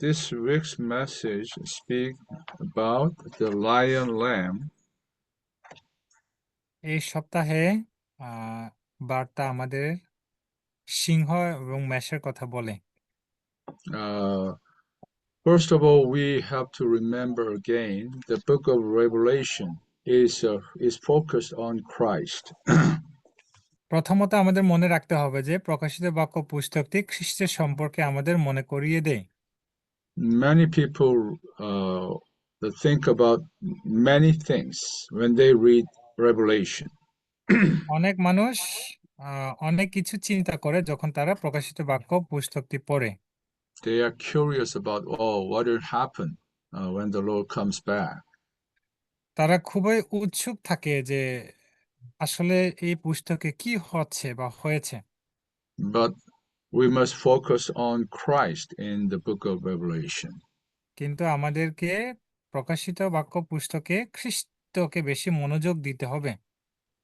this week's message speaks about the lion lamb. এই সপ্তাহে বার্তা আমাদের সিংহ এবং মেষের কথা বলে। Uh, First of all, we have to remember again the book of Revelation is focused on Christ. প্রথমত আমাদের মনে রাখতে হবে যে প্রকাশিত বাক্য পুস্তকটি খ্রিস্টের সম্পর্কে আমাদের মনে করিয়ে দেয়। Many people think about many things when they read Revelation. অনেক মানুষ অনেক কিছু চিন্তা করে যখন তারা প্রকাশিত বাক্য পুস্তকটি পড়ে। They are curious about, what will happen when the Lord comes back. তারা খুবই উৎসুক থাকে যে আসলে এই পুস্তকে কি হচ্ছে বা হয়েছে। But we must focus on Christ in the book of Revelation. কিন্তু আমাদেরকে প্রকাশিত বাক্য পুস্তকে খ্রিস্টকে বেশি মনোযোগ দিতে হবে।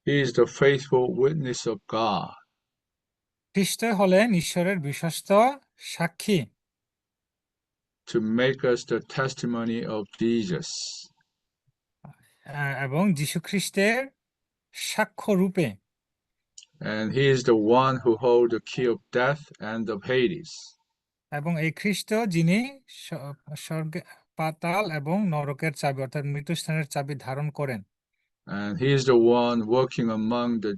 He is the faithful witness of God. খ্রিস্ট হলেন ঈশ্বরের বিশ্বস্ত সাক্ষী, to make us the testimony of Jesus. এবং যীশুখ্রিস্টের সাক্ষ্য রূপে। And he is the one who holds the key of death and of Hades. এবং এই খ্রিস্ট যিনি স্বর্গ, পাতাল এবং নরকের চাবি অর্থাৎ মৃত্যুস্থানের চাবি ধারণ করেন। And he is the one working among the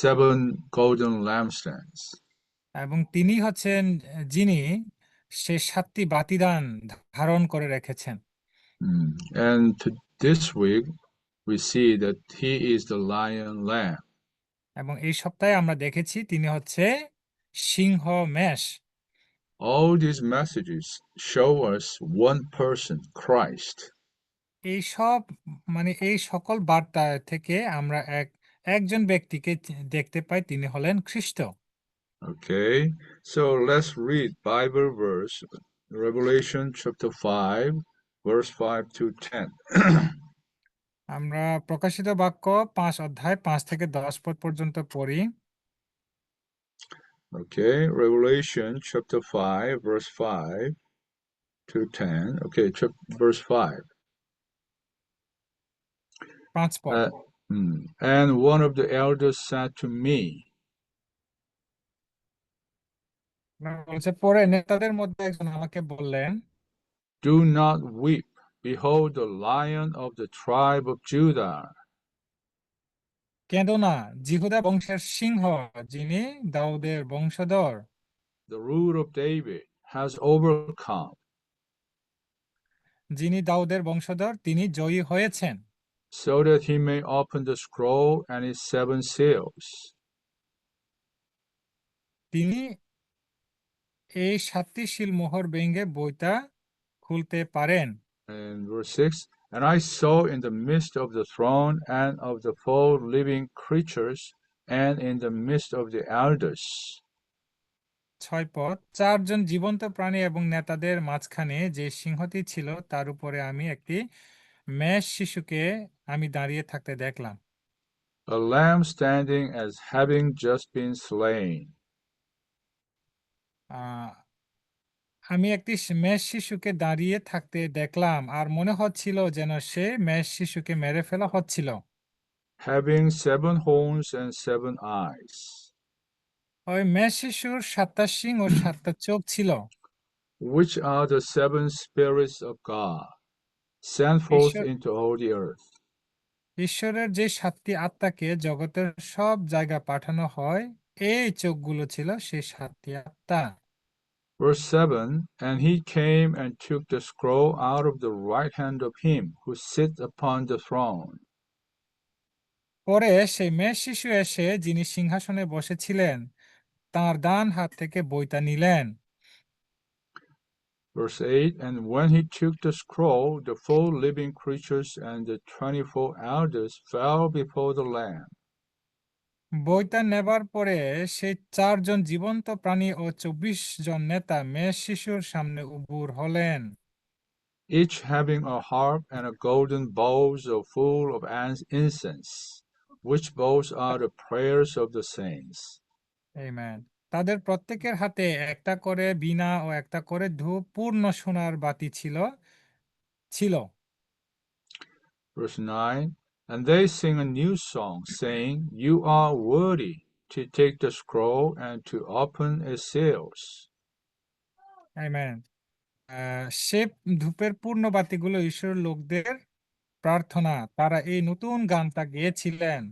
seven golden lampstands. এবং তিনি হচ্ছেন যিনি সে 7টি বাতিদান ধারণ করে রেখেছেন। And this week we see that he is the lion lamb. এবং এই সপ্তাহে আমরা দেখেছি তিনি হচ্ছে সিংহ মেষ। All these messages show us one person, Christ. এই সব এই সকল বার্তা থেকে আমরা একজন ব্যক্তিকে দেখতে পাই, তিনি হলেন খ্রিস্ট। Okay, so let's read Bible verse, Revelation chapter 5, verse 5 to 10. আমরা প্রকাশিত বাক্য 5 অধ্যায় 5 থেকে 10 পদ পর্যন্ত পড়ি। Okay, Revelation chapter 5, verse 5 to 10. Okay, verse 5. 5 পদ। And one of the elders said to me, বলছে, পরে নেতাদের মধ্যে একজন আমাকে বললেন, Do not weep. Behold, the Lion of the tribe of Judah, কেঁদো না, জিহুদা বংশের সিংহ, যিনি দাউদের বংশধর, the root of David, has overcome, যিনি দাউদের বংশধর, তিনি জয়ী হয়েছেন, so that he may open the scroll and its 7 seals. তিনি এই 7টি সিল মোহর ভেঙে বইটা খুলতে পারেন। And verse 6, And I saw in the midst of the throne and of the 4 living creatures and in the midst of the elders. 6 পদ, 4 জন জীবন্ত প্রাণী এবং নেতাদের মাঝখানে যে সিংহটি ছিল তার উপরে আমি একটি মেষ শিশুকে আমি দাঁড়িয়ে থাকতে দেখলাম। A lamb standing as having just been slain. আমি একটি মেষ শিশুকে দাঁড়িয়ে থাকতে দেখলাম, আর মনে হচ্ছিল যেন সে মেষ শিশুকে মেরে ফেলা হচ্ছিল। Having 7 horns and 7 eyes. ওই মেষ শিশুর 7টা শিং ও 7টা চোখ ছিল। Which are the 7 spirits of God, sent forth into all the earth. ঈশ্বরের যে 7টি আত্মাকে জগতের সব জায়গায় পাঠানো হয়, এই চোখগুলো ছিল সেই 7টি আত্মা। Verse 7, And he came and took the scroll out of the right hand of him who sits upon the throne. পরে সেই মেষ শিশু এসে যিনি সিংহাসনে বসেছিলেন তার ডান হাত থেকে বইটা নিলেন। Verse 8, And when he took the scroll, the 4 living creatures and the 24 elders fell before the Lamb. বইটা নেবার পরে সেই 4 জন জীবন্ত প্রাণী ও 24 জন নেতা মেষ শিশুর সামনে উবুর হলেন। Each having a harp and a golden bowls full of incense, which bowls are the prayers of the saints. Amen. তাদের প্রত্যেকের হাতে একটা করে বীণা ও একটা করে ধূপ পূর্ণ সোনার বাতি ছিল। Verse 9, and they sing a new song, saying, You are worthy to take the scroll and to open its seals. Amen. সে ধূপের পূর্ণ বাতিগুলো ঈশ্বরের লোকদের প্রার্থনা, তারা এই নতুন গানটা গেয়েছিলেন।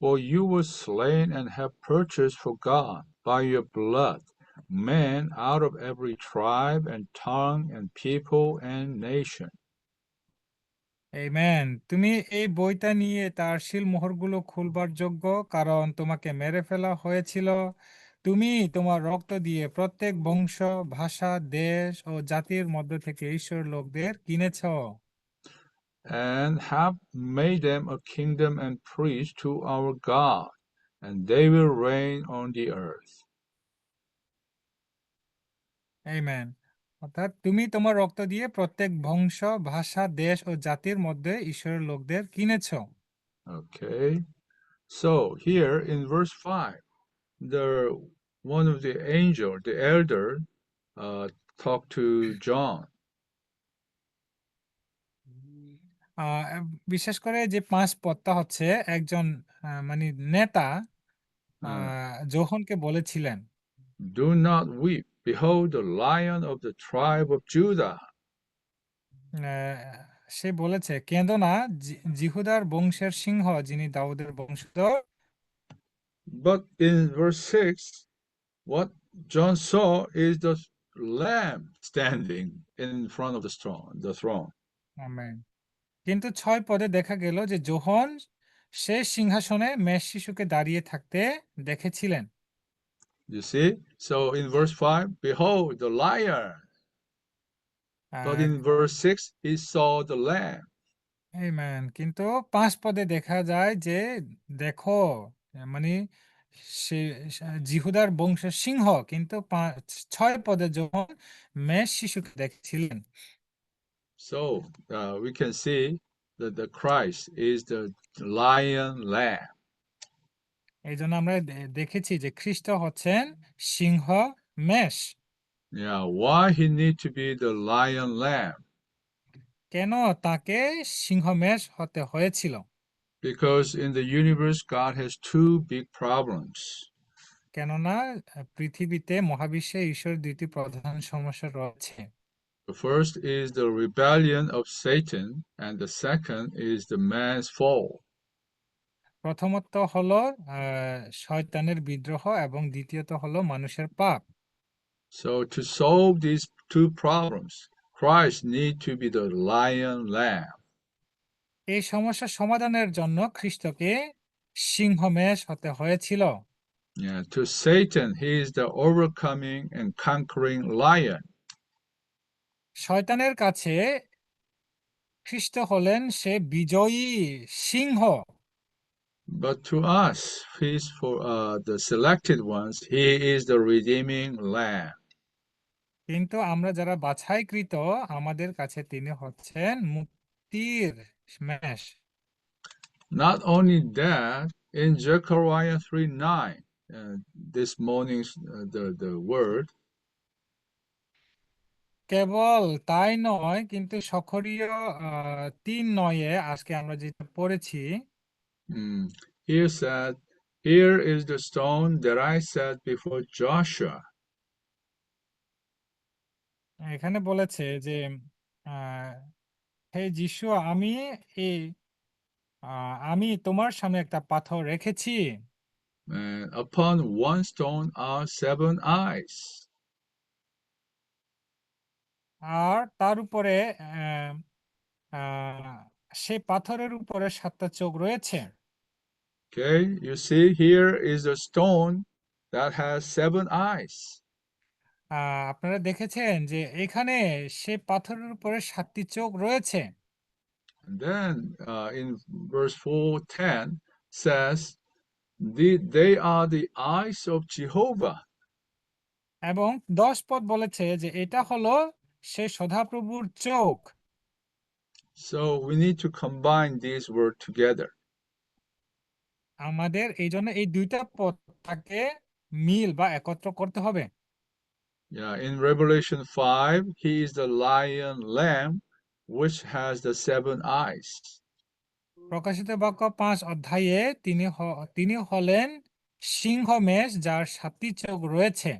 For you were slain and have purchased for God by your blood men out of every tribe and tongue and people and nation. Amen. তুমি এই বইটা নিয়ে তার সিল মোহরগুলো খুলবার যোগ্য, কারণ তোমাকে মেরে ফেলা হয়েছিল। তুমি তোমার রক্ত দিয়ে প্রত্যেক বংশ, ভাষা, দেশ ও জাতির মধ্য থেকে ঈশ্বর লোকদের কিনেছ। And have made them a kingdom and priests to our God, and they will reign on the earth. Amen. অর্থাৎ তুমি তোমার রক্ত দিয়ে প্রত্যেক বংশ, ভাষা, দেশ ও জাতির মধ্যে ঈশ্বরের লোকদের কিনেছ। Okay, so here in verse 5, the one of the angel, the elder, talked to John. আহ, বিশেষ করে যে 5 পদটা হচ্ছে একজন মানে নেতা Uh, যোহনকে বলেছিলেন, Do not weep. Behold, the lion of the tribe of Judah. আহ, সে বলেছে, কেঁদো না, জিহুদার বংশের সিংহ যিনি দাউদের বংশধর। But in verse 6, what John saw is the lamb standing in front of the throne. Amen. কিন্তু 6 পদে দেখা গেল যে যোহন সে সিংহাসনে মেষ শিশুকে দাঁড়িয়ে থাকতে দেখেছিলেন। You see? So in verse 5, behold the lion. But ah, in verse 6, he saw the lamb. Amen. কিন্তু 5 পদে দেখা যায় যে দেখো, মানে সে জিহুদার বংশের সিংহ, কিন্তু 6 পদে যখন মেষ শিশুকে দেখছিলেন। So we can see that the Christ is the lion lamb. এই জন্য আমরা দেখেছি যে খ্রিস্ট হচ্ছেন সিংহ মেষ। Yeah, why he need to be the lion lamb? কেন তাকে সিংহ মেষ হতে হয়েছিল? Because in the universe, God has two big problems. কেননা পৃথিবীতে মহাবিশ্বে ঈশ্বর দুইটি প্রধান সমস্যা রয়েছে। The first is the rebellion of Satan, and the second is the man's fall. প্রথমত হলো শয়তানের বিদ্রোহ এবং দ্বিতীয়ত হলো মানুষের পাপ। So to solve these two problems, Christ need to be the lion lamb. এই সমস্যা সমাধানের জন্য খ্রিস্টকে সিংহ মেষ হতে হয়েছিল। Yeah, to Satan, he is the overcoming and conquering lion. শয়তানের কাছে খ্রিস্ট হলেন সে বিজয়ী সিংহ। But to us, he's for the selected ones, he is the redeeming lamb. কিন্তু আমরা যারা বাছাইকৃত, আমাদের কাছে তিনি হচ্ছেন মুক্তির মেষ। Not only that, in Zechariah 3:9, this morning's the word, কেবল তাই নয়, কিন্তু সখরীয় 3:9 আজকে আমরা যেটা পড়েছি, here said, Here is the stone that I set before Joshua. এখানে বলেছে যে আহ, হে যিশু, আমি তোমার সামনে একটা পাথর রেখেছি, And upon one stone are seven eyes. আর তার উপরে আহ, আহ, সেই পাথরের উপরে 7টা চোখ রয়েছে। Okay, you see, here is a stone that has seven eyes. আপনারা দেখেছেন যে এখানে সে পাথরের উপরে 7টি চোখ রয়েছে। And then in verse 4:10 says, They are the eyes of Jehovah. এবং 10 পদ বলেছে যে এটা হলো সে সদাপ্রভুর চোখ। So we need to combine these words together. আমাদের এই জন্য এই দুইটা পদটাকে মিল বা একত্র করতে হবে। Yeah, in Revelation 5, he is the lion lamb which has the seven eyes. প্রকাশিত বাক্য 5 অধ্যায়ে তিনি হলেন সিংহ মেষ যার 7টি চোখ রয়েছে।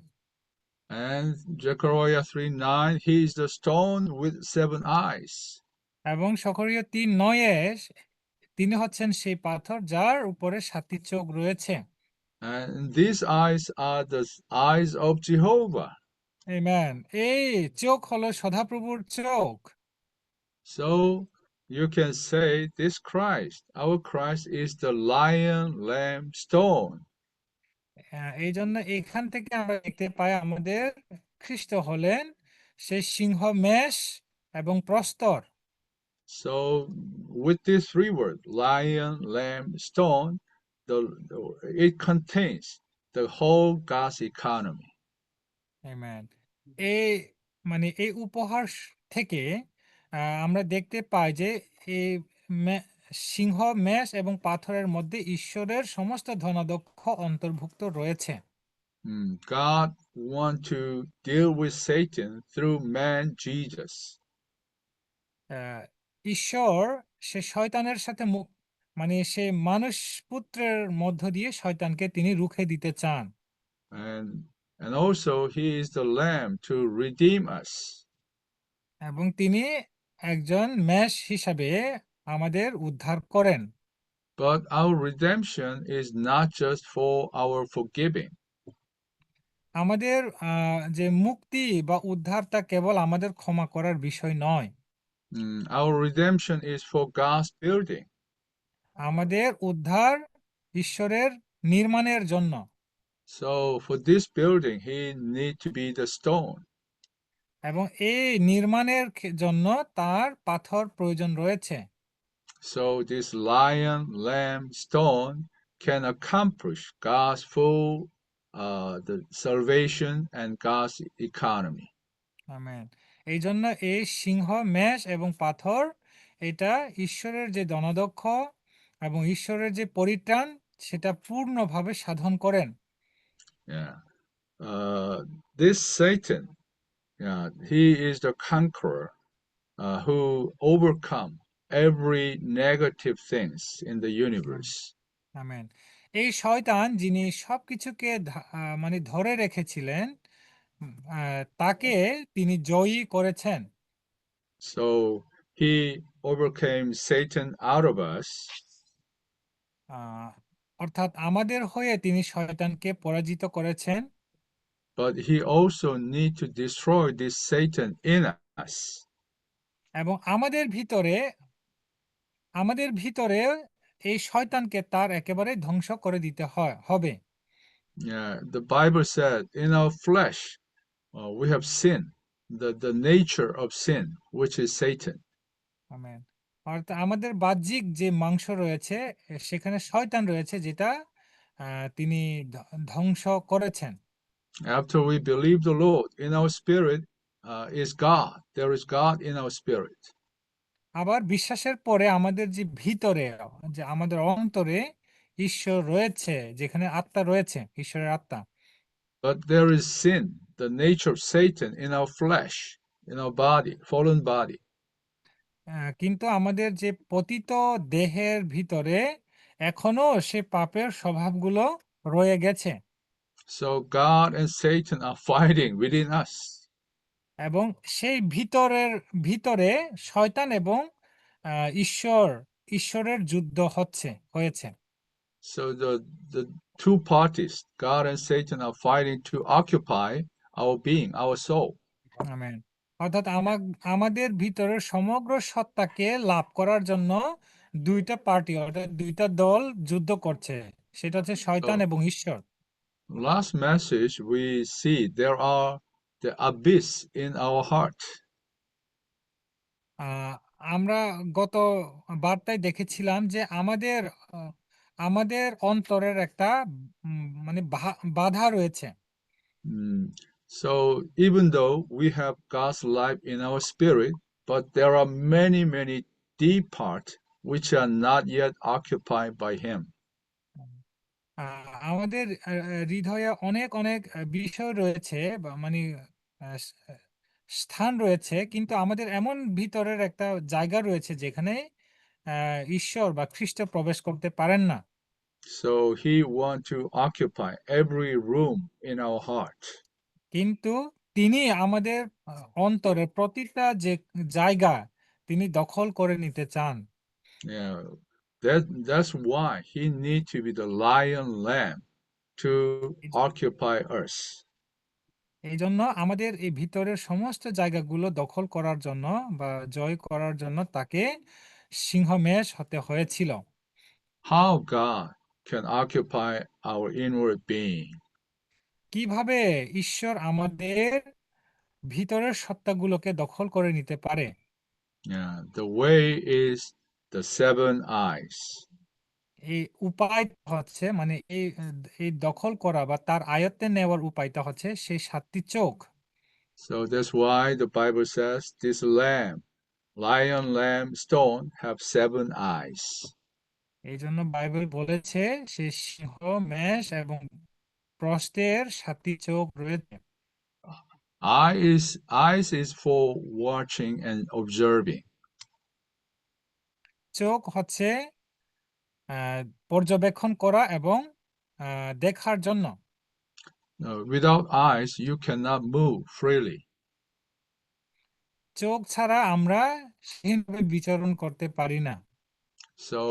And Zechariah 3:9, he is the stone with seven eyes. এবং সকরিয় 3:9 তিনি হচ্ছেন সেই পাথর যার উপরে 7টি চোখ রয়েছে। And these eyes are the eyes of Jehovah. Amen. এই চোখ হলো সদাপ্রভুর চোখ। So you can say this Christ, our Christ is the lion, lamb, stone. এই জন্য এখান থেকে আমরা দেখতে পাই আমাদের খ্রিস্ট হলেন সেই সিংহ মেষ এবং প্রস্তর। So with these three words, lion, lamb, stone, it contains the whole God's economy. Amen. এই এই উপহার থেকে আমরা দেখতে পাই যে এই সিংহ মেষ এবং পাথরের মধ্যে ঈশ্বরের সমস্ত ধনাদক্ষ অন্তর্ভুক্ত রয়েছে। God want to deal with Satan through man Jesus. ঈশ্বর সে শয়তানের সাথে সে মানুষ পুত্রের মধ্য দিয়ে শয়তানকে তিনি রুখে দিতে চান। And also he is the lamb to redeem us. এবং তিনি একজন মেষ হিসাবে আমাদের উদ্ধার করেন। But our redemption is not just for our forgiving. আমাদের যে মুক্তি বা উদ্ধার তা কেবল আমাদের ক্ষমা করার বিষয় নয়। Our redemption is for God's building. আমাদের উদ্ধার ঈশ্বরের নির্মাণের জন্য। So for this building, he need to be the stone. এবং এই নির্মাণের জন্য তার পাথর প্রয়োজন রয়েছে। So this lion, lamb, stone can accomplish God's full the salvation and God's economy. Amen. এই জন্য এই সিংহ মেষ এবং পাথর এটা ঈশ্বরের যে দনদক্ষ এবং ঈশ্বরের যে পরিত্রাণ সেটা পূর্ণভাবে সাধন করেন। Yeah. This Satan, yeah, he is the conqueror who overcome every negative things in the universe. Amen. এই শয়তান যিনি সবকিছুকে ধরে রেখেছিলেন তাকে তিনি জয়ী করেছেন। So he overcame Satan out of us. অর্থাৎ আমাদের হয়ে তিনি শয়তানকে পরাজিত করেছেন। But he also need to destroy this Satan in us. এবং আমাদের ভিতরে এই শয়তানকে তার একেবারে ধ্বংস করে দিতে হবে। Yeah, the Bible said in our flesh we have sin, the nature of sin, which is Satan. Amen. অর্থাৎ আমাদের বাহ্যিক যে মাংস রয়েছে সেখানে শয়তান রয়েছে যেটা তিনি ধ্বংস করেছেন। After we believe the Lord, in our spirit is God. There is God in our spirit. আবার বিশ্বাসের পরে আমাদের যে ভিতরে যে আমাদের অন্তরে ঈশ্বর রয়েছে, যেখানে আত্মা রয়েছে, ঈশ্বরের আত্মা। But there is sin, the nature of Satan in our flesh, in our body, fallen body. কিন্তু আমাদের যে পতিত দেহের ভিতরে এখনো সে পাপের স্বভাবগুলো রয়ে গেছে। So God and Satan are fighting within us. এবং সেই ভিতরে শয়তান এবং ঈশ্বরের যুদ্ধ হয়েছে। So the two parties, God and Satan, are fighting to occupy our being, our soul. Amen. অর্থাৎ আমাদের ভিতরের সমগ্র সত্তাকে লাভ করার জন্য দুইটা পার্টি অর্থাৎ দুইটা দল যুদ্ধ করছে, সেটা হচ্ছে শয়তান So এবং ঈশ্বর। last message we see there are the abyss in our heart. আমরা গত বার্তায় দেখেছিলাম যে আমাদের অন্তরের একটা বাধা রয়েছে। So even though we have God's life in our spirit, but there are many, many deep parts which are not yet occupied by Him. আমাদের হৃদয়ে অনেক অনেক বিষয় রয়েছে বা মানে স্থান রয়েছে, কিন্তু আমাদের এমন ভিতরের একটা জায়গা রয়েছে যেখানে ঈশ্বর বা খ্রিস্ট প্রবেশ করতে পারেন না। So he wants to occupy every room in our heart. কিন্তু তিনি আমাদের অন্তরের প্রতিটা যে জায়গা তিনি দখল করে নিতে চান। Yeah, that's why he needs to be the lion lamb to occupy us. এই জন্য আমাদের এই ভিতরের সমস্ত জায়গাগুলো দখল করার জন্য বা জয় করার জন্য তাকে সিংহমেষ হতে হয়েছিল। How God can occupy our inward being. কিভাবে ঈশ্বর আমাদের ভিতরের সত্তাগুলোকে দখল করে নিতে পারে? Yeah, the way is the seven eyes. এই উপায় হচ্ছে মানে এই দখল করা বা তার আয়ত্তে নেওয়ার উপায়টা হচ্ছে সেই ৭টি চোখ। So that's why the Bible says this lion, lamb, stone have seven eyes. এই জন্য বাইবেল বলেছে সে সিংহ, মেষ এবং প্রস্থের ৭টি চোখ রয়েছে। Eyes is for watching and observing. চোখ হচ্ছে পর্যবেক্ষণ করা এবং দেখার জন্য। Without eyes, you cannot move freely. চোখ ছাড়া আমরা স্বাধীনভাবে বিচরণ করতে পারি না। So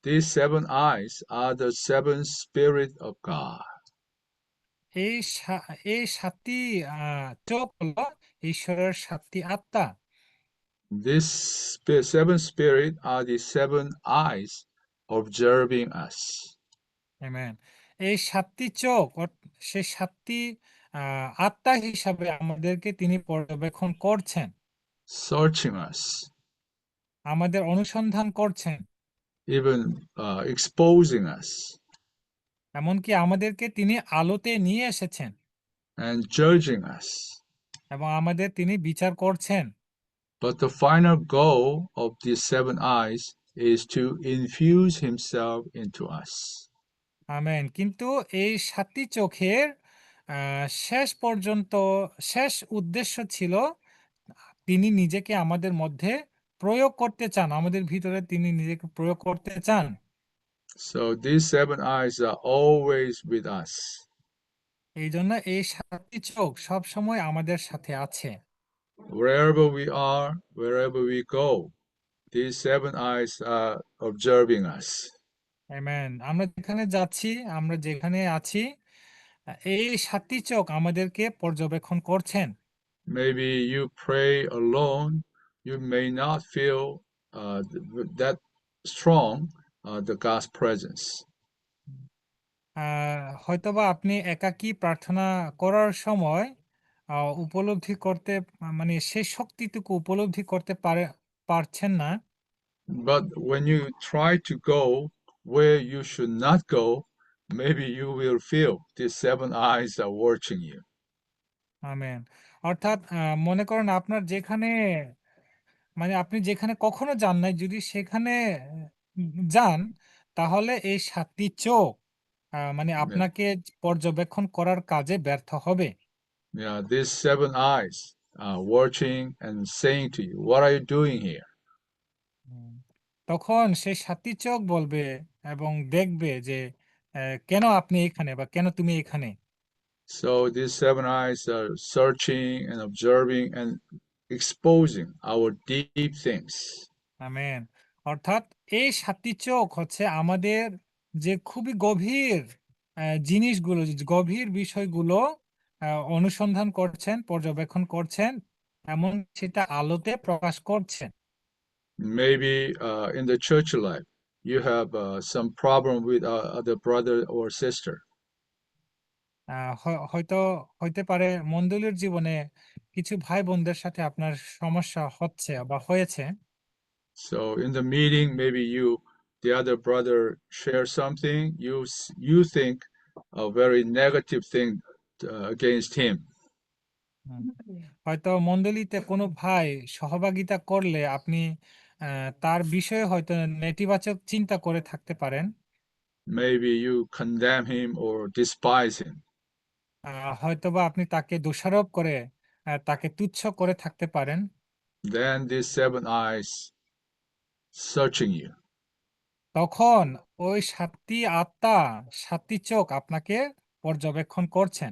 these seven eyes are the seven spirit of God. এই এই ৭টি চোখ হলো ঈশ্বরের ৭টি আত্মা। These seven spirit are the seven eyes observing us, amen. এই ৭টি চোখ সেই ৭টি আত্মা হিসাবে আমাদেরকে তিনি পর্যবেক্ষণ করছেন, searching us, আমাদের অনুসন্ধান করছেন, even exposing us, এমনকি আমাদেরকে তিনি আলোতে নিয়ে এসেছেন and judging us. এবং আমাদের তিনি বিচার করছেন। But the final goal of these seven eyes is to infuse himself into us. Amen. কিন্তু এই ৭টি চোখের শেষ পর্যন্ত শেষ উদ্দেশ্য ছিল তিনি নিজেকে আমাদের মধ্যে প্রয়োগ করতে চান, আমাদের ভিতরে তিনি নিজেকে প্রয়োগ করতে চান। So these seven eyes are always with us. এই জন্য এই ৭টি চোখ সবসময় আমাদের সাথে আছে। Wherever we are, wherever we go, these seven eyes are observing us. Amen. আমরা যেখানে যাচ্ছি, আমরা যেখানে আছি, এই ৭টি চোখ আমাদেরকে পর্যবেক্ষণ করছেন। Maybe you pray alone, you may not feel that strong the God's presence. হয়তোবা আপনি একাকী প্রার্থনা করার সময় উপলব্ধি করতে মানে সেই শক্তিটুকু উপলব্ধি করতে পারছেন না। But when you try to go where you should not go, maybe you will feel these seven eyes are watching you. Amen. অর্থাৎ মনে করেন আপনার যেখানে মানে আপনি যেখানে কখনো যান নাই, যদি সেখানে যান, তাহলে এই ৭টি চোখ মানে Yeah, আপনাকে পর্যবেক্ষণ করার কাজে ব্যর্থ হবে। yeah, these seven eyes are watching and saying to you, "What are you doing here?" হুম। তখন সেই ৭টি চোখ বলবে এবং দেখবে যে কেন আপনি এখানে বা কেন তুমি এখানে? So these seven eyes are searching and observing and exposing our deep things. Amen. অর্থাৎ এই ৭টি চোখ হচ্ছে আমাদের যে খুবই গভীর জিনিসগুলো, যে গভীর বিষয়গুলো অনুসন্ধান করছেন, পর্যবেক্ষণ করছেন, এমন সেটা আলোতে প্রকাশ করছেন। Maybe in the church life, you have some problem with other brother or sister. হয়তো হইতে পারে মণ্ডলীর জীবনে কিছু ভাই-বোনদের সাথে আপনার সমস্যা হচ্ছে বা হয়েছে। So in the meeting, maybe the other brother, share something. You think a very negative thing against him. হুম। হয়তো মণ্ডলীতে কোনো ভাই সহভাগিতা করলে আপনি তার বিষয়ে হয়তো নেতিবাচক চিন্তা করে থাকতে পারেন। Maybe you condemn him or despise him. হয়তোবা আপনি তাকে দোষারোপ করে তাকে তুচ্ছ করে থাকতে পারেন। Then these seven eyes searching you. তখন ওই 7টি আত্মা, 7টি চোখ আপনাকে পর্যবেক্ষণ করছেন।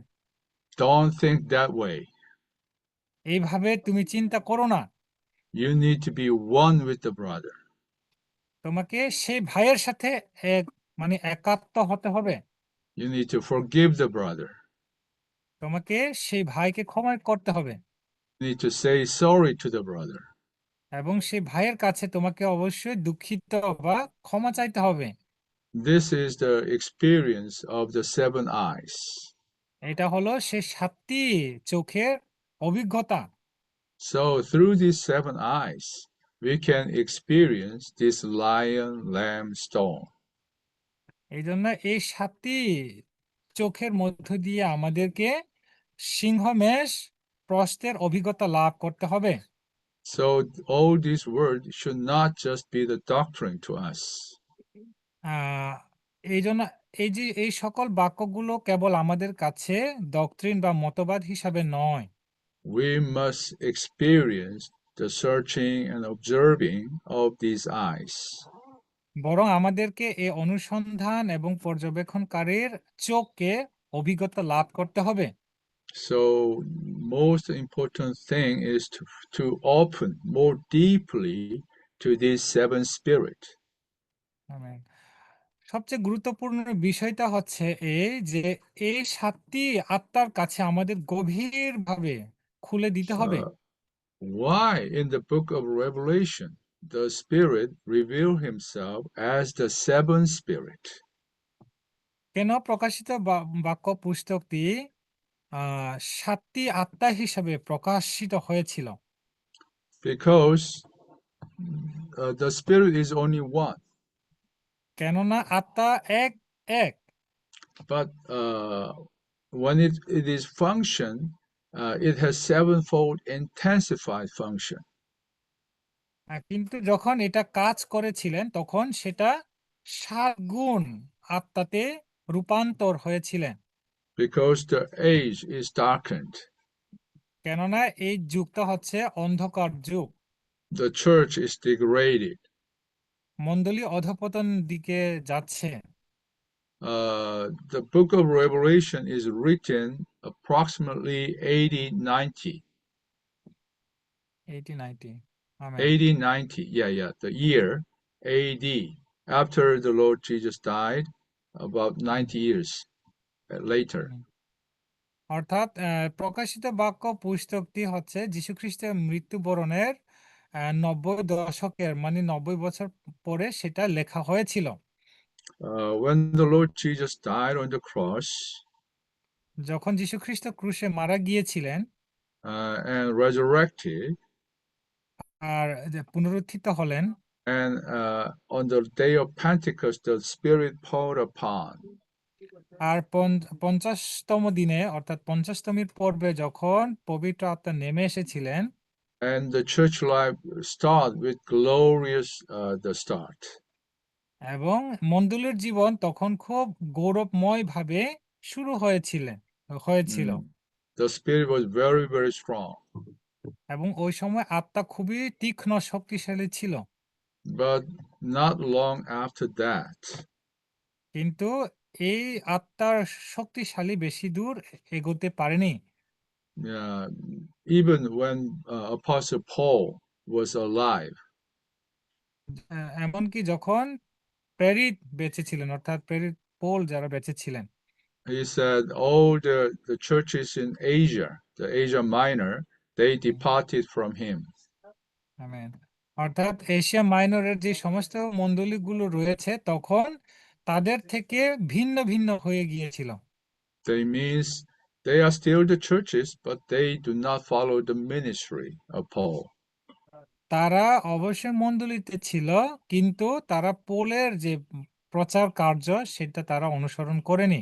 Don't think that way. এইভাবে তুমি চিন্তা করো না। You need to be one with the brother. তোমাকে সেই ভাইয়ের সাথে এক মানে একাত্ম হতে হবে। You need to forgive the brother. তোমাকে সেই ভাইকে ক্ষমা করতে হবে You need to say sorry to the brother. এবং সেই ভাইয়ের কাছে তোমাকে অবশ্যই দুঃখিত বা ক্ষমা চাইতে হবে। This is the experience of the seven eyes. এটা হলো সেই 7টি চোখের অভিজ্ঞতা। So through these seven eyes, we can experience this lion, lamb, stone. এই জন্য এই 7টি চোখের মধ্য দিয়ে আমাদেরকে সিংহ, মেষ, প্রস্থের অভিজ্ঞতা লাভ করতে হবে। So all these words should not just be the doctrine to us. আহ এই জন্য এই সকল বাক্যগুলো কেবল আমাদের কাছে ডক্ট্রিন বা মতবাদ হিসাবে নয়, We must experience the searching and observing of these eyes. বরং আমাদেরকে এই অনুসন্ধান এবং পর্যবেক্ষণকারীর চোখকে অভিজ্ঞতা লাভ করতে হবে। So most important thing is to open more deeply to these seven spirit. Amen. সবচেয়ে গুরুত্বপূর্ণ বিষয়টা হচ্ছে এই যে এই 7টি আত্মার কাছে আমাদের গভীরভাবে খুলে দিতে হবে। Uh, why in the book of Revelation the Spirit reveal himself as the seven spirit? কেন প্রকাশিত বাক্য পুস্তকটি 7টি আত্মা হিসাবে প্রকাশিত হয়েছিল? Because the Spirit is only one, কেননা আত্মা এক এক, but when it is function, it has sevenfold intensified function. কিন্তু যখন এটা কাজ করেছিলেন তখন সেটা 7 গুণ আত্মাতে রূপান্তর হয়েছিলেন। Because the age is darkened, কেননা এই যুগটা হচ্ছে অন্ধকার যুগ, the church is degraded. মণ্ডলী অধঃপতন দিকে যাচ্ছে। The book of Revelation is written approximately 80 90. 80 90 amen. 80 90, the year AD, after the Lord Jesus died, about 90 years later. অর্থাৎ প্রকাশিত বাক্য পুস্তকটি হচ্ছে যীশুখ্রিস্টের মৃত্যুবরণের 90 দশকের মানে 90 বছর পরে সেটা লেখা হয়েছিল। When the Lord Jesus died on the cross যখন যীশুখ্রিস্ট ক্রুশে মারা গিয়েছিলেন and resurrected, আর যে পুনরুত্থিত হলেন, and on the day of Pentecost, the Spirit poured upon. আর 50তম দিনে অর্থাৎ 50তমীর পর্বে যখন পবিত্র আত্মা নেমে এসেছিলেন, And the church life start with glorious the start. এবং মণ্ডলীর জীবন তখন খুব গৌরবময় ভাবে শুরু হয়েছিল। The Spirit was very, very strong. এবং ওই সময় আত্মা খুবই তীক্ষ্ণ শক্তিশালী ছিল। But not long after that, কিন্তু এই আত্মার শক্তিশালী বেশি দূর এগোতে পারেনি। even when Apostle Paul was alive, এমনকি যখন প্রেরিত বেঁচে ছিলেন, অর্থাৎ প্রেরিত পৌল যারা বেঁচে ছিলেন, he said all the churches in Asia, the Asia Minor, they departed from him. Amen. অর্থাৎ এশিয়া মাইনরের যে সমস্ত মণ্ডলীগুলো রয়েছে তখন তাদের থেকে ভিন্ন ভিন্ন হয়ে গিয়েছিল। They means they are still the churches, but they do not follow the ministry of Paul. তারা অবশ্যই মণ্ডলীতে ছিল, কিন্তু তারা পৌলের যে প্রচার কার্য সেটা তারা অনুসরণ করেনি।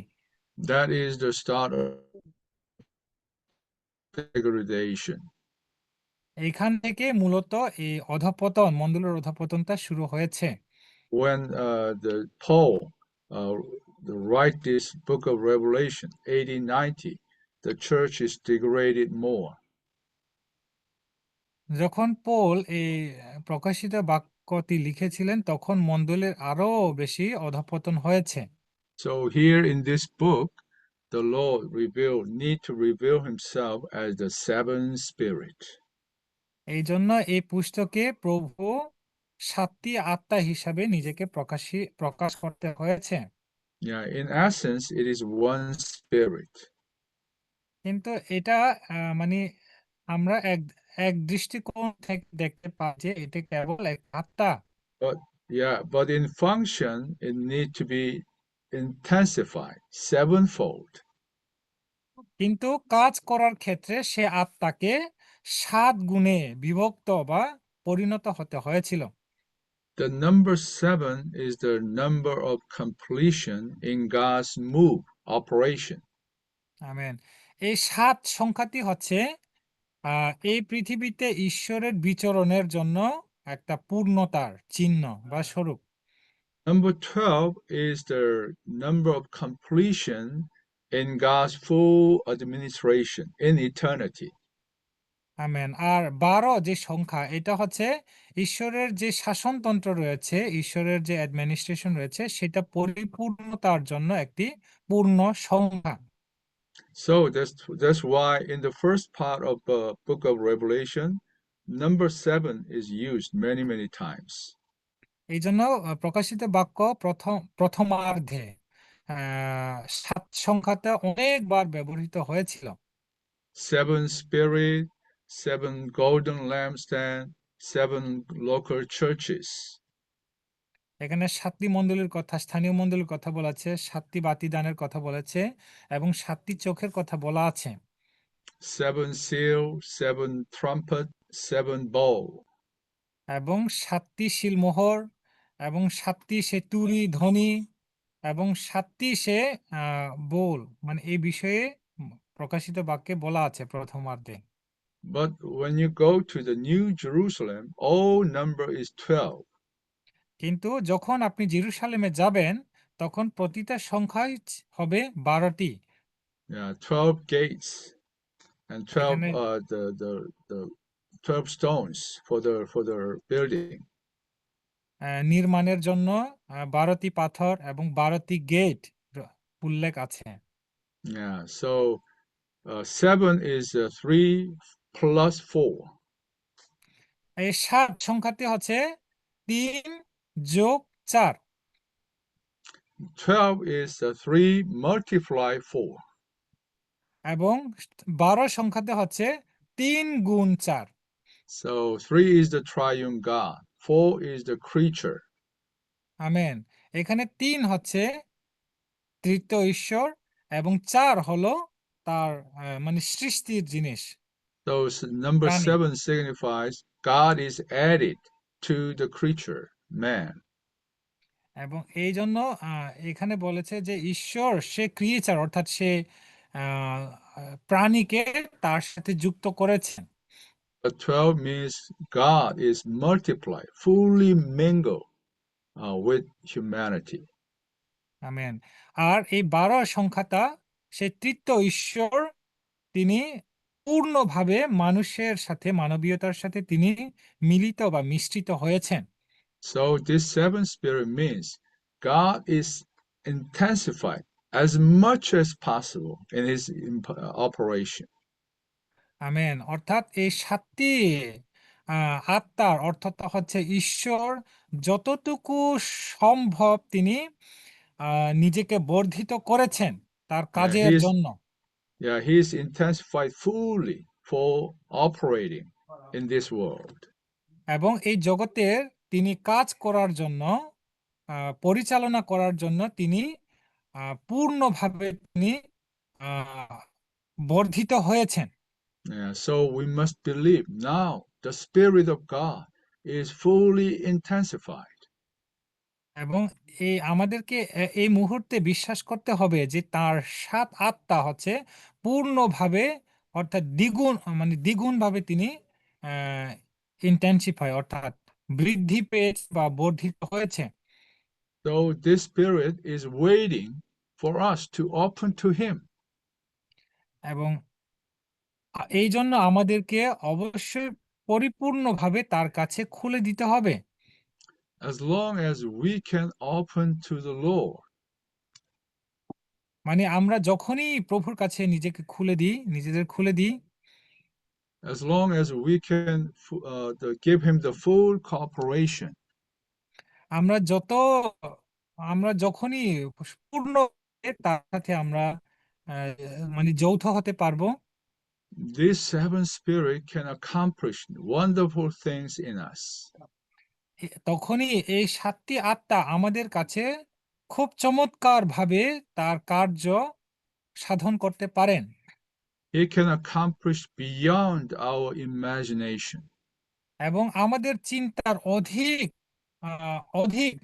That is the start of degradation. এখান থেকে মূলত এই অধঃপতন, মণ্ডলীর অধঃপতনটা শুরু হয়েছে। When the Paul uh, write this book of Revelation, 1890, the church is degraded more. যখন পৌল এই প্রকাশিত বাক্যটি লিখেছিলেন তখন মণ্ডলীর আরো বেশি অধঃপতন হয়েছে। So here in this book, the Lord need to reveal himself as the seventh spirit. এই জন্য এই পুস্তকে প্রভু সাতটি আত্মা হিসাবে নিজেকে প্রকাশ করতে হয়েছে। Yeah, in essence, it is one spirit. কিন্তু এটা মানে আমরা এক এক দৃষ্টিকোণ থেকে দেখতে পাই যে এটা কেবল এক আত্মা। But yeah, but in function, it needs to be intensified sevenfold. কিন্তু কাজ করার ক্ষেত্রে সে আত্মাকে 7 গুণে বিভক্ত বা পরিণত হতে হয়েছিল। The number 7 is the number of completion in God's move, operation. Amen. এই 7 সংখ্যাটি হচ্ছে এই পৃথিবীতে ঈশ্বরের বিচরণের জন্য একটা পূর্ণতার চিহ্ন বা স্বরূপ। Number 12 is the number of completion in God's full administration in eternity. Amen. আর 12 যে সংখ্যা এটা হচ্ছে ঈশ্বরের যে শাসনতন্ত্র রয়েছে, ঈশ্বরের যে অ্যাডমিনিস্ট্রেশন রয়েছে সেটা পরিপূর্ণতার জন্য একটি পূর্ণ সংখ্যা। So that's why in the first part of the book of Revelation, number 7 is used many times. এই জন্য প্রকাশিত বাক্য প্রথমার্ধে 7 সংখ্যাটা অনেকবার ব্যবহৃত হয়েছিল। 7 spirit, 7 golden lampstand, 7 local churches. এখানে 7টি মণ্ডলীর কথা, স্থানীয় মণ্ডলীর কথা বলা আছে, 7টি বাতিদানের কথা বলেছে এবং 7টি চোখের কথা বলা আছে। 7 seal, 7 trumpet, 7 bowl. এবং 7টি সিলমোহর এবং 7টি সে তুরি ধ্বনি এবং 7টি সে বোল, মানে এই বিষয়ে প্রকাশিত বাক্যে বলা আছে প্রথমার্ধে। But when you go to the New Jerusalem, all number is 12. কিন্তু যখন আপনি জেরুসালেমে যাবেন তখন প্রতিটা সংখ্যাই হবে 12টি। Yeah, 12 gates and 12 এখানে the 12 stones for the building. নির্মাণের জন্য 12টি পাথর এবং 12টি গেট উল্লেখ আছে। Yeah, so 7 is 3 plus 4. এই 7 সংখ্যাটি হচ্ছে 3 যোগ 4 12 is 3 multiply 4. এবং 12 সংখ্যাতে হচ্ছে 3 গুণ 4। So 3 is the triune God, 4 is the creature. Amen. এখানে 3 হচ্ছে তৃতীয় ঈশ্বর এবং 4 হলো তার মানে সৃষ্টির জিনিস, So number প্রাণী। 7 signifies God is added to the creature, man. এবং এই জন্য এখানে বলেছে যে ঈশ্বর সে ক্রিয়েচার অর্থাৎ সে প্রাণীকে তার সাথে যুক্ত করেছেন। But 12 means God is multiplied, fully mingled with humanity. Amen. আর এই 12 সংখ্যাটা সে তৃতীয় ঈশ্বর, তিনি পূর্ণভাবে মানুষের সাথে, মানবীয়তার সাথে তিনি মিলিত বা মিশ্রিত হয়েছেন। So this seventh spirit means God is intensified as much as possible in his operation. Amen. অর্থাৎ এই 7টি আত্মার অর্থটা হচ্ছে ঈশ্বর যতটুকু সম্ভব তিনি নিজেকে বর্ধিত করেছেন তার Yeah, কাজের জন্য। he is intensified fully for operating in this world. এবং এই জগতের তিনি কাজ করার জন্য, পরিচালনা করার জন্য তিনি পূর্ণভাবে তিনি বর্ধিত হয়েছেন। Yeah, so we must believe now the Spirit of God is fully intensified. এবং আমাদেরকে এই মুহূর্তে বিশ্বাস করতে হবে যে তার 7 আত্মা হচ্ছে পূর্ণভাবে অর্থাৎ দ্বিগুণ, মানে দ্বিগুণভাবে তিনি ইন্টেন্সিফাই অর্থাৎ বৃদ্ধি পেয়েছে বা বর্ধিত হয়েছে। So this Spirit is waiting for us to open to Him. এবং এই জন্য আমাদেরকে অবশ্যই পরিপূর্ণভাবে তার কাছে খুলে দিতে হবে। As long as we can open to the Lord, মানে আমরা যখনই প্রভুর কাছে নিজেকে খুলে দিই, নিজেদের খুলে দিই, as long as we can give Him the full cooperation, আমরা আমরা যখনই পূর্ণ তার সাথে আমরা মানে যৌথ হতে পারবো, this seventh Spirit can accomplish wonderful things in us. তখনই এই ৭টি আত্মা আমাদের কাছে খুব চমৎকারভাবে তার কার্য সাধন করতে পারেন। He can accomplish beyond our imagination. এবং আমাদের চিন্তার অধিক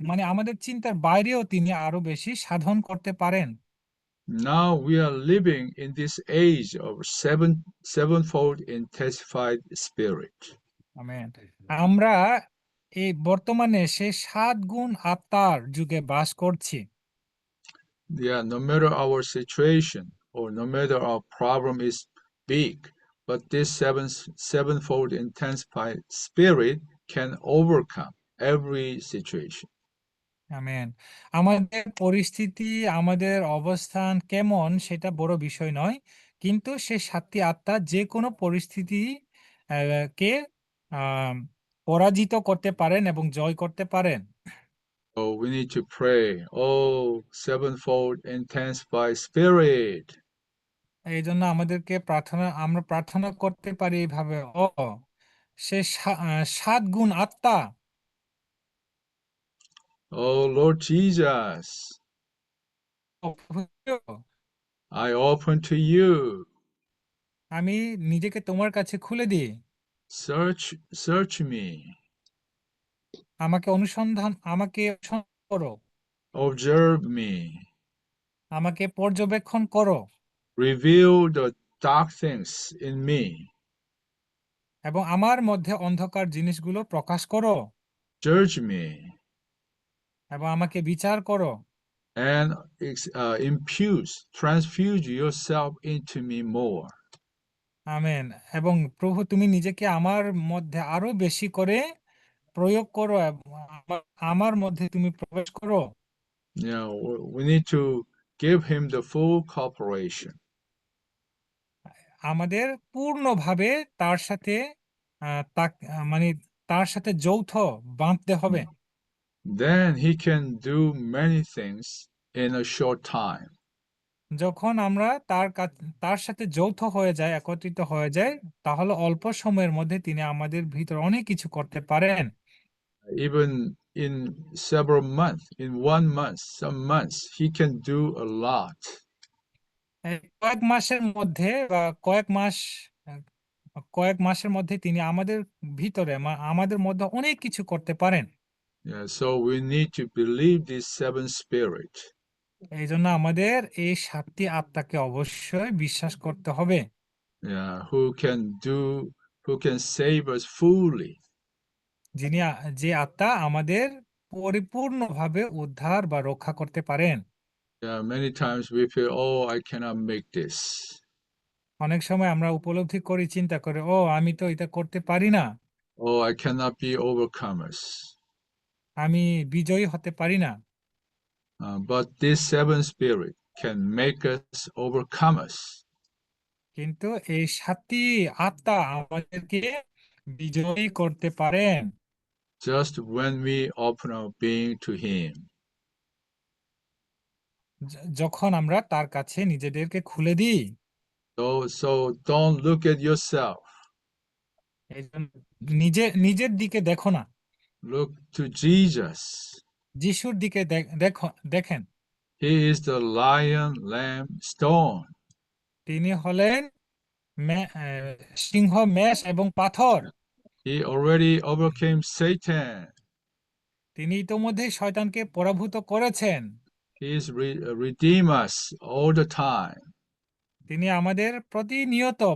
মানে আমাদের চিন্তার বাইরেও তিনি আরো বেশি সাধন করতে পারেন। Now we are living in this age of sevenfold intensified spirit. Amen. আমরা এই বর্তমানে সেই ৭ গুণ আত্মার যুগে বাস করছি। Yeah, no matter our situation or no matter our problem is big, but this sevenfold intensified spirit can overcome every situation. Amen. আমাদের পরিস্থিতি, আমাদের অবস্থান কেমন সেটা বড় বিষয় নয়। কিন্তু সে ৭টি আত্মা যেকোনো পরিস্থিতি কে আম পরাজিত করতে পারেন এবং জয় করতে পারেন। So we need to pray, oh, sevenfold intensified spirit. এইজন্য আমরা প্রার্থনা করতে পারি এইভাবে, ও সে ৭ গুণ আত্মা, Oh, Lord Jesus, ও প্রভু, I open to you. আমি নিজেকে তোমার কাছে খুলে দিই। Search me. আমাকে অনুসন্ধান করো, Observe me. আমাকে পর্যবেক্ষণ করো Reveal the dark things in me. এবং আমার মধ্যে অন্ধকার জিনিসগুলো প্রকাশ করো Judge me এবং আমাকে বিচার করো and transfuse yourself into me more. Amen. এবং প্রভু তুমি নিজেকে আমার মধ্যে আরো বেশি করে প্রয়োগ করো এবং আমার মধ্যে তুমি প্রবেশ করো। You know, we need to give him the full cooperation. আমাদের পূর্ণভাবে তার সাথে মানে তার সাথে যৌথ বাঁধতে হবে। Then he can do many things in a short time. যখন আমরা তার সাথে যৌথ হয়ে যায়, একত্রিত হয়ে যায়, তাহলে অল্প সময়ের মধ্যে তিনি আমাদের ভিতর অনেক কিছু করতে পারেন। Even in several months, in 1 month, some months, he can do a lot. কয়েক মাসের মধ্যে বা আহ, কয়েক মাসের মধ্যে তিনি আমাদের ভিতরে আমাদের মধ্যে অনেক কিছু করতে পারেন। Yeah, so we need to believe this seven spirit. এই জন্য আমাদের এই ৭টি আত্মাকে অবশ্যই বিশ্বাস করতে হবে। Yeah, who can save us fully. যে আত্মা আমাদের পরিপূর্ণভাবে উদ্ধার বা রক্ষা করতে পারেন। Yeah, many times we feel, oh, I cannot make this. অনেক সময় আমরা উপলব্ধি করি, চিন্তা করে, ও আমি তো এটা করতে পারি না, Oh, I cannot be overcomers. আমি বিজয়ী হতে পারি না। But this seven spirit can make us overcomers. কিন্তু এই ৭টি আত্মা আমাদেরকে বিজয়ী করতে পারেন Just when we open our being to him. যখন আমরা তার কাছে নিজেদেরকে খুলে দিই। So don't look at yourself. এই জন্য নিজের দিকে দেখো না, Look to Jesus. যিশুর দিকে দেখেন। He is the lion, lamb, stone. তিনি হলেন সিংহ, মেষ এবং পাথর। He already overcame Satan. তিনি ইতোমধ্যে শয়তানকে পরাভূত করেছেন। He is redeem us all the time. তিনি আমাদের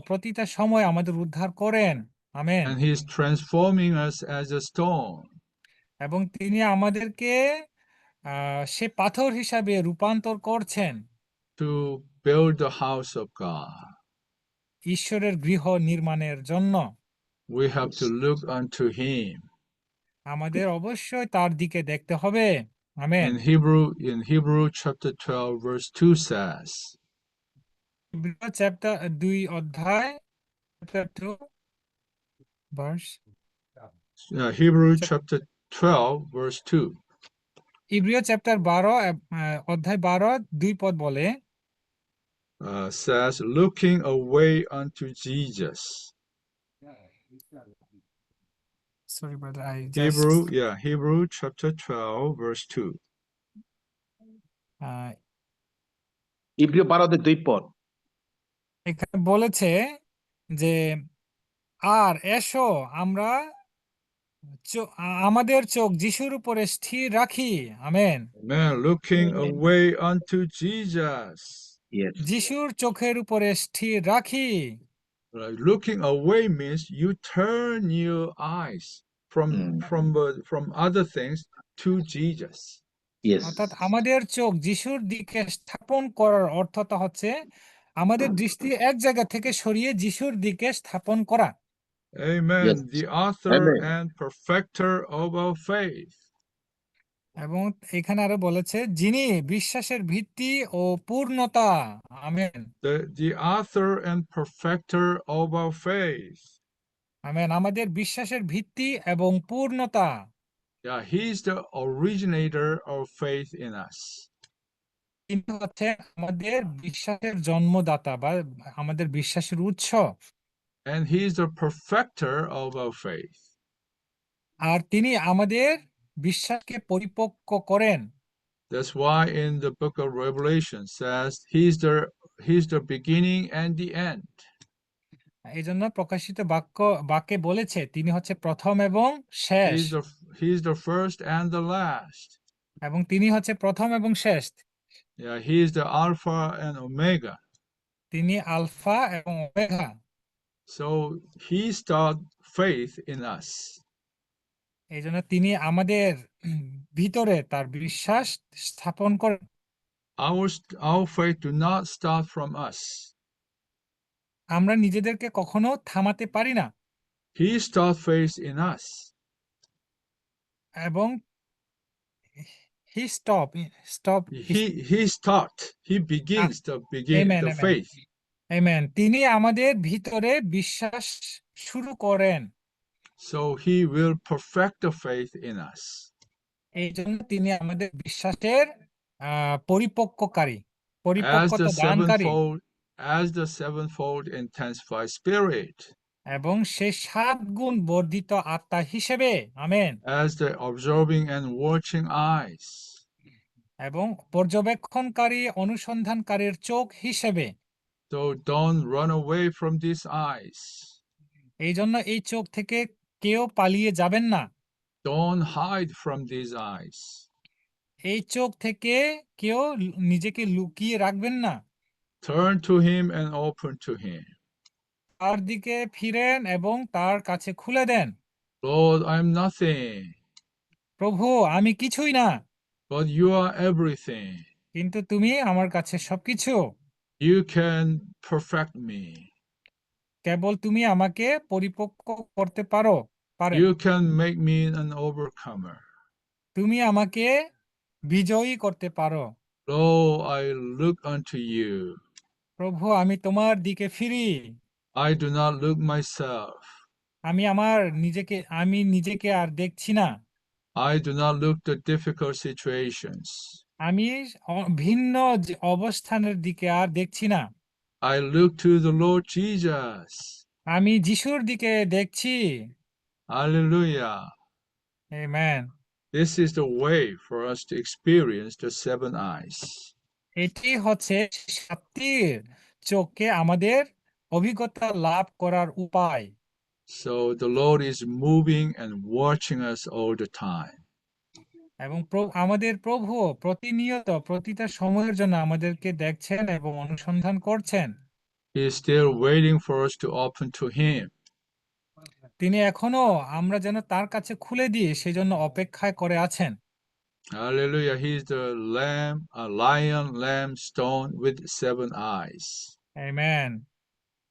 প্রতিটা সময় আমাদের উদ্ধার করেন। Amen. And he is transforming us as a stone. এবং তিনি আমাদেরকে সে পাথর হিসাবে রূপান্তর করছেন to build the house of God. ঈশ্বরের গৃহ নির্মাণের জন্য। We have to look unto Him. আমাদের অবশ্যই তার দিকে দেখতে হবে। Amen. In Hebrew chapter 12, verse 2 says, ইব্রিয় চ্যাপ্টার 2 অধ্যায় chapter 2 verse Hebrew chapter 12, verse 2 ইব্রিয় চ্যাপ্টার 12 অধ্যায় 12 2 পদ বলে, says, looking away unto Jesus. Sorry brother I just Hebrew chapter 12, verse 2. ইব্রিয় 12:2 এখানে বলেছে যে আর এসো আমরা আমাদের চোখ যিশুর উপরে স্থির রাখি। Amen. Man, looking Amen. away unto Jesus. Yes. যিশুর চোখের উপরে স্থির রাখি। Looking away means you turn your eyes from other things to Jesus. Yes. অর্থাৎ আমাদের চোখ যিশুর দিকে স্থাপন করার অর্থটা হচ্ছে আমাদের দৃষ্টি এক জায়গা থেকে সরিয়ে যিশুর দিকে স্থাপন করা। Amen. Yes. The author Amen. and perfecter of our faith. এবং এখানে আরো বলেছে যিনি বিশ্বাসের ভিত্তি ও পূর্ণতা। Amen. The author and perfecter of our faith. Amen. আমাদের বিশ্বাসের ভিত্তি এবং পূর্ণতা। Yeah, He's the originator of faith in us. তিনি হচ্ছে আমাদের বিশ্বাসের জন্মদাতা বা আমাদের বিশ্বাসের উৎস। And He's the perfecter of our faith. আর তিনি আমাদের বিশ্বাসকে পরিপক্ক করেন। That's why in the book of Revelation says He's the beginning and the end. এই জন্য প্রকাশিত বাক্যে বলেছে তিনি হচ্ছে প্রথম এবং শেষ, He's the first and the last. এবং তিনি হচ্ছে প্রথম এবং শেষ। Yeah, He is the Alpha and Omega. তিনি আলফা এবং omega. So He started faith in us. এই জন্য তিনি আমাদের ভিতরে তার বিশ্বাস স্থাপন করেন। Our faith do not start from us. আমরা নিজেদেরকে কখনো থামাতে পারি না। He started faith in us. এবং he begins Amen, the amen. faith. Amen. তিনি আমাদের ভিতরে বিশ্বাস শুরু করেন। So He will perfect the faith in us. এই জন্য তিনি আমাদের বিশ্বাসের পরিপক্ককারী, As পরিপক্কতা দানকারী, the sevenfold intensified spirit. এবং সে 7 গুণ বর্ধিত আত্মা হিসেবে। Amen. As the observing and watching eyes. এবং পর্যবেক্ষণকারী অনুসন্ধানকারীর চোখ হিসেবে। So don't run away from these eyes. এই জন্য এই চোখ থেকে কেউ পালিয়ে যাবেন না। Don't hide from these eyes. এই চোখ থেকে কেউ নিজেকে লুকিয়ে রাখবেন না। Turn to Him and open to Him. তার দিকে ফিরেন এবং তার কাছে খুলে দেন। Lord, I'm nothing. প্রভু, আমি কিছুই না, but You are everything. কিন্তু তুমি আমার কাছে সবকিছু। You can perfect me. কেবল তুমি আমাকে পরিপক্ক করতে পারো। You can make me an overcomer. তুমি আমাকে বিজয়ী করতে পারো। Lord, I look unto You. প্রভু, আমি তোমার দিকে ফিরি। I do not look myself. আমি নিজেকে আর দেখছি না। I do not look the difficult situations. আমি ভিন্ন অবস্থানের দিকে আর দেখছি না। I look to the Lord Jesus. আমি যিশুর দিকে দেখছি। Hallelujah. Amen. This is the way for us to experience the 7 eyes. এটি হচ্ছে 7টি চোখে আমাদের অভিজ্ঞতা লাভ করার উপায়। So the Lord is moving and watching us all the time. এবং আমাদের প্রভু প্রতিনিয়ত প্রতিটা সময়ের জন্য আমাদেরকে দেখছেন এবং অনুসন্ধান করছেন। He is still waiting for us to open to Him. তিনি এখনো আমরা যেন তার কাছে খুলে দিই সেজন্য অপেক্ষায় করে আছেন। Hallelujah. He's the lion, lamb, stone with 7 eyes. Amen.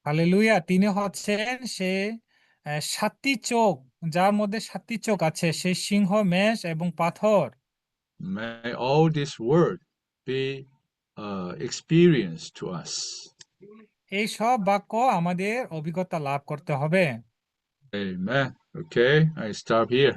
Hallelujah. তিনি হচ্ছেন সে 7টি চোখ, যার মধ্যে 7টি চোখ আছে, সেই সিংহ, মেষ এবং পাথর। May all this word be experienced to us. এই সব বাক্য আমাদের অভিজ্ঞতা লাভ করতে হবে। Amen. Okay, I stop here.